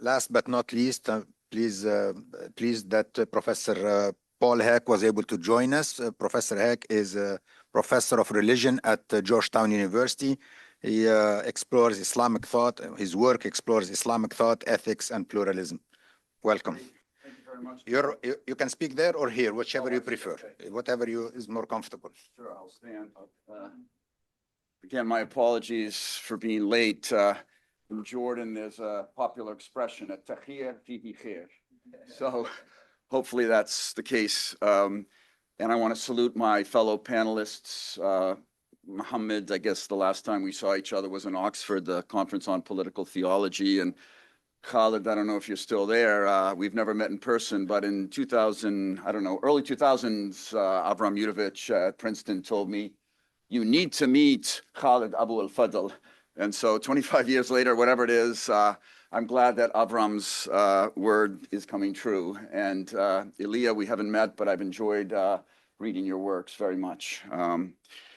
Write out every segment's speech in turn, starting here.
last but not least, pleased that Professor Paul Heck was able to join us. Professor Heck is a professor of religion at Georgetown University. He explores Islamic thought. His work explores Islamic thought, ethics, and pluralism. Welcome. Thank you very much. You can speak there or here, whichever you prefer, okay. whatever is more comfortable. Sure, I'll stand up. Again, my apologies for being late. In Jordan, there's a popular expression, "At-takhir fihi khair." So hopefully that's the case. And I want to salute my fellow panelists. Mohammed, I guess the last time we saw each other was in Oxford, the conference on political theology. And Khalid, I don't know if you're still there. We've never met in person, but in 2000, I don't know, early 2000s, Avram Yudovich at Princeton told me, you need to meet Khalid Abu al-Fadl. And so 25 years later, whatever it is, I'm glad that Avram's word is coming true. And Elia, we haven't met, but I've enjoyed reading your works very much.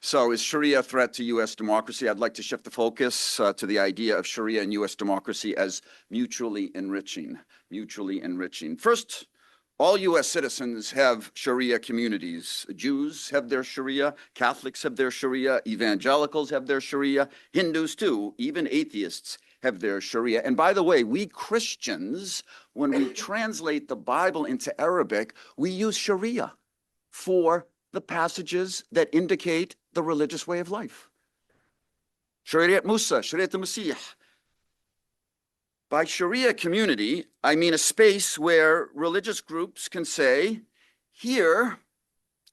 So is Sharia a threat to U.S. democracy? I'd like to shift the focus to the idea of Sharia and U.S. democracy as mutually enriching. First, all U.S. citizens have Sharia communities. Jews have their Sharia, Catholics have their Sharia, evangelicals have their Sharia, Hindus too, even atheists have their Sharia. And by the way, we Christians, when we translate the Bible into Arabic, we use Sharia for the passages that indicate the religious way of life. Shariat Musa, Shariat al-Masih. By Sharia community, I mean a space where religious groups can say, here,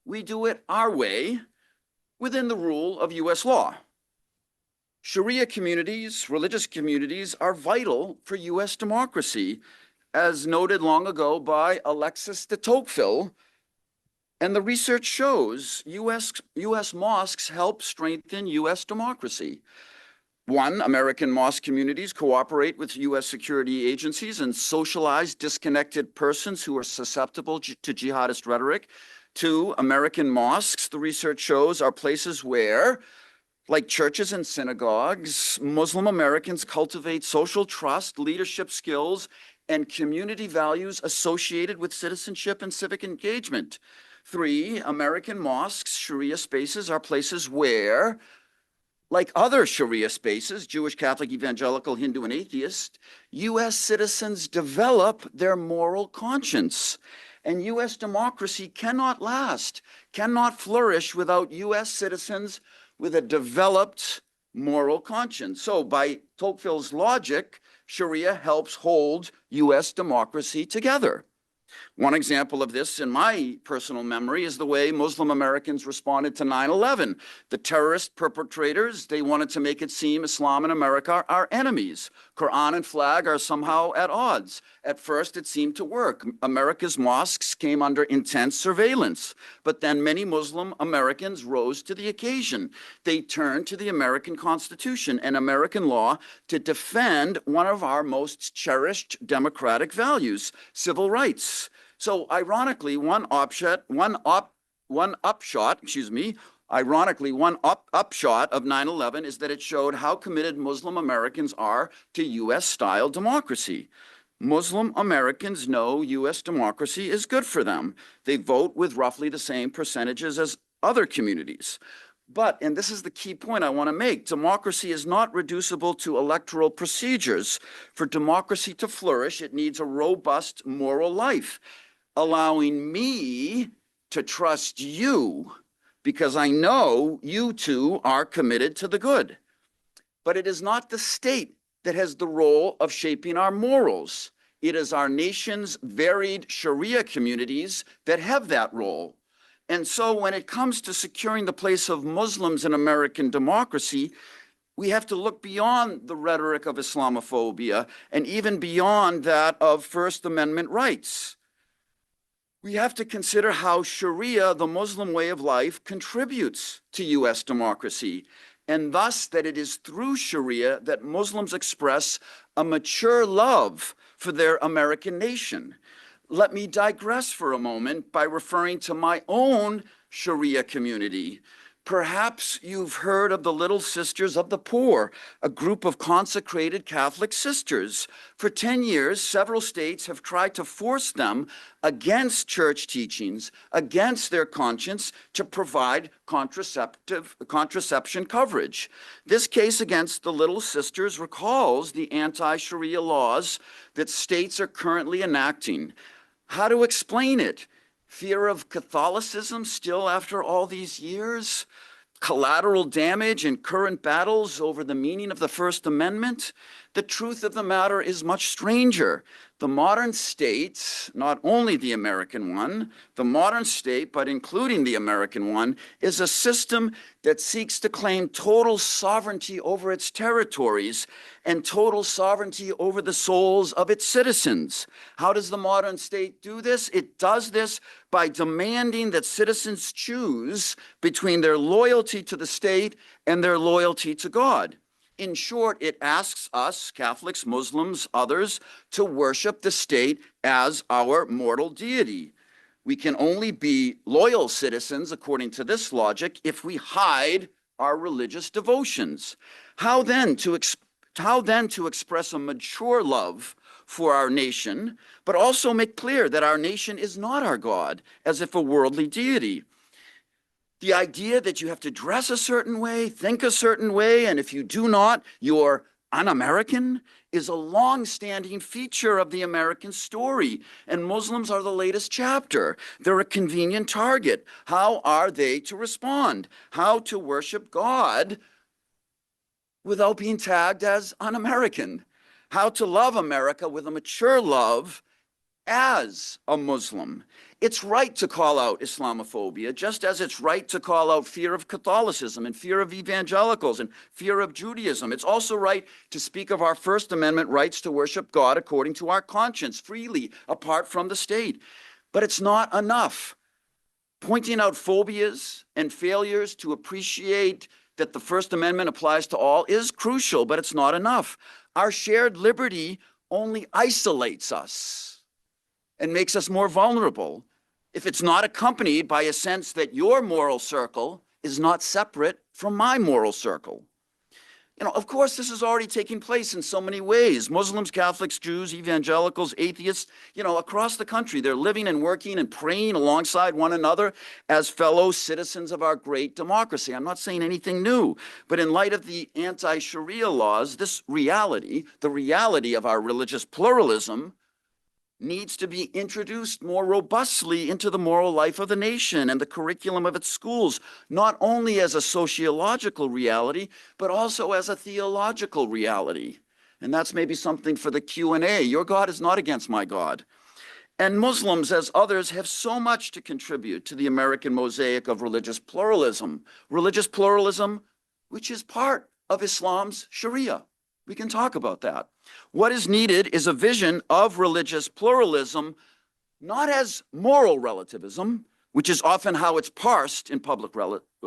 we do it our way within the rule of US law. Sharia communities, religious communities, are vital for US democracy, as noted long ago by Alexis de Tocqueville. And the research shows US mosques help strengthen US democracy. One, American mosque communities cooperate with US security agencies and socialize disconnected persons who are susceptible to jihadist rhetoric. Two, American mosques, the research shows, are places where, like churches and synagogues, Muslim Americans cultivate social trust, leadership skills, and community values associated with citizenship and civic engagement. Three, American mosques, Sharia spaces, are places where, like other Sharia spaces, Jewish, Catholic, evangelical, Hindu, and atheist, US citizens develop their moral conscience. And US democracy cannot last, cannot flourish without US citizens with a developed moral conscience. So by Tocqueville's logic, Sharia helps hold US democracy together. One example of this in my personal memory is the way Muslim Americans responded to 9/11. The terrorist perpetrators, they wanted to make it seem Islam and America are enemies. Quran and flag are somehow at odds. At first, it seemed to work. America's mosques came under intense surveillance. But then many Muslim Americans rose to the occasion. They turned to the American Constitution and American law to defend one of our most cherished democratic values, civil rights. So ironically, one upshot of 9/11 is that it showed how committed Muslim Americans are to US-style democracy. Muslim Americans know US democracy is good for them. They vote with roughly the same percentages as other communities. But, and this is the key point I want to make, democracy is not reducible to electoral procedures. For democracy to flourish, it needs a robust moral life, allowing me to trust you because I know you two are committed to the good. But it is not the state that has the role of shaping our morals. It is our nation's varied Sharia communities that have that role. And so when it comes to securing the place of Muslims in American democracy, we have to look beyond the rhetoric of Islamophobia and even beyond that of First Amendment rights. We have to consider how Sharia, the Muslim way of life, contributes to US democracy, and thus that it is through Sharia that Muslims express a mature love for their American nation. Let me digress for a moment by referring to my own Sharia community. Perhaps you've heard of the Little Sisters of the Poor, a group of consecrated Catholic sisters. For 10 years, several states have tried to force them against church teachings, against their conscience, to provide contraception coverage. This case against the Little Sisters recalls the anti-Sharia laws that states are currently enacting. How to explain it? Fear of Catholicism still after all these years? Collateral damage in current battles over the meaning of the First Amendment? The truth of the matter is much stranger. The modern state, not only the American one, the modern state, but including the American one, is a system that seeks to claim total sovereignty over its territories and total sovereignty over the souls of its citizens. How does the modern state do this? It does this by demanding that citizens choose between their loyalty to the state and their loyalty to God. In short, it asks us, Catholics, Muslims, others, to worship the state as our mortal deity. We can only be loyal citizens, according to this logic, if we hide our religious devotions. How then to express a mature love for our nation, but also make clear that our nation is not our God, as if a worldly deity? The idea that you have to dress a certain way, think a certain way, and if you do not, you're un-American, is a long-standing feature of the American story. And Muslims are the latest chapter. They're a convenient target. How are they to respond? How to worship God without being tagged as un-American? How to love America with a mature love as a Muslim. It's right to call out Islamophobia, just as it's right to call out fear of Catholicism and fear of evangelicals and fear of Judaism. It's also right to speak of our First Amendment rights to worship God according to our conscience, freely, apart from the state. But it's not enough. Pointing out phobias and failures to appreciate that the First Amendment applies to all is crucial, but it's not enough. Our shared liberty only isolates us and makes us more vulnerable if it's not accompanied by a sense that your moral circle is not separate from my moral circle. You know, of course, this is already taking place in so many ways. Muslims, Catholics, Jews, evangelicals, atheists, across the country, they're living and working and praying alongside one another as fellow citizens of our great democracy. I'm not saying anything new, but in light of the anti-Sharia laws, this reality, the reality of our religious pluralism, needs to be introduced more robustly into the moral life of the nation and the curriculum of its schools, not only as a sociological reality, but also as a theological reality. And that's maybe something for the Q&A. Your God is not against my God. And Muslims, as others, have so much to contribute to the American mosaic of religious pluralism, which is part of Islam's Sharia. We can talk about that. What is needed is a vision of religious pluralism, not as moral relativism, which is often how it's parsed in public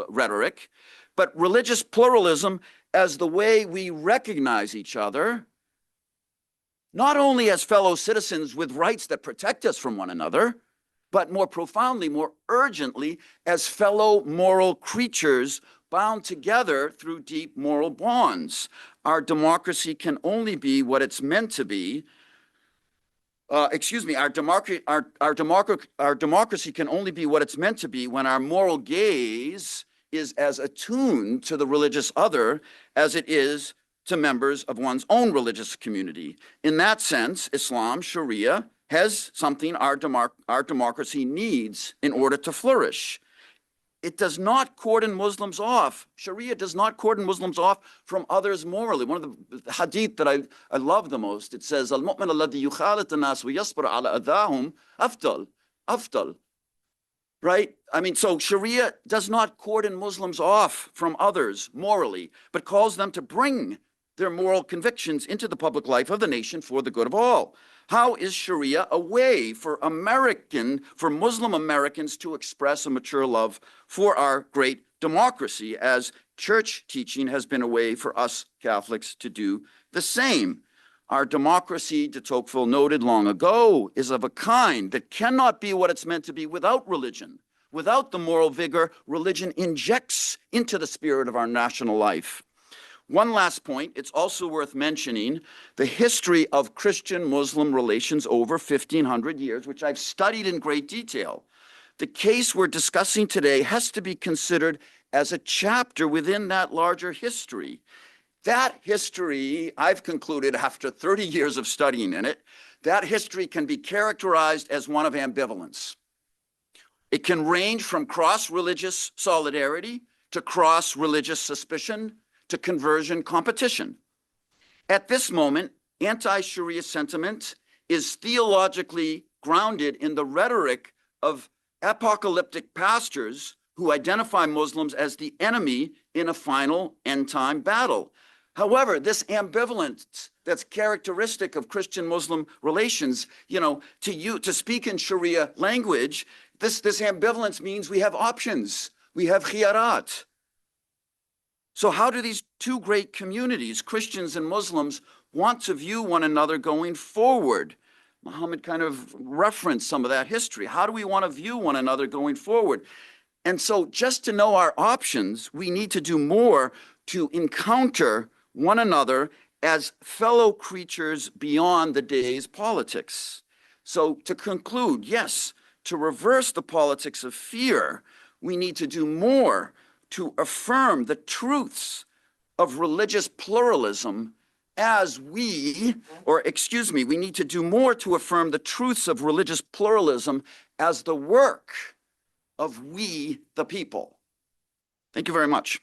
rhetoric, but religious pluralism as the way we recognize each other, not only as fellow citizens with rights that protect us from one another, but more profoundly, more urgently, as fellow moral creatures bound together through deep moral bonds. Our democracy can only be what it's meant to be. Our democracy can only be what it's meant to be when our moral gaze is as attuned to the religious other as it is to members of one's own religious community. In that sense, Islam, Sharia, has something our democracy needs in order to flourish. It does not cordon Muslims off. Sharia does not cordon Muslims off from others morally. One of the hadith that I love the most, it says, Al-mu'min alladhi yukhalit an-nas wa yasbir ala adahum afdal. Right? I mean, so Sharia does not cordon Muslims off from others morally, but calls them to bring their moral convictions into the public life of the nation for the good of all. How is Sharia a way for Muslim Americans to express a mature love for our great democracy, as church teaching has been a way for us Catholics to do the same? Our democracy, de Tocqueville noted long ago, is of a kind that cannot be what it's meant to be without religion, without the moral vigor religion injects into the spirit of our national life. One last point, it's also worth mentioning the history of Christian-Muslim relations over 1,500 years, which I've studied in great detail. The case we're discussing today has to be considered as a chapter within that larger history. That history, I've concluded after 30 years of studying in it, that history can be characterized as one of ambivalence. It can range from cross-religious solidarity to cross-religious suspicion to conversion competition. At this moment, anti-Sharia sentiment is theologically grounded in the rhetoric of apocalyptic pastors who identify Muslims as the enemy in a final end-time battle. However, this ambivalence that's characteristic of Christian-Muslim relations, to speak in Sharia language, this ambivalence means we have options, we have khiyarat. So how do these two great communities, Christians and Muslims, want to view one another going forward? Muhammad kind of referenced some of that history. How do we want to view one another going forward? And so just to know our options, we need to do more to encounter one another as fellow creatures beyond the day's politics. So to conclude, yes, to reverse the politics of fear, we need to do more to affirm the truths of religious pluralism we need to do more to affirm the truths of religious pluralism as the work of we, the people. Thank you very much.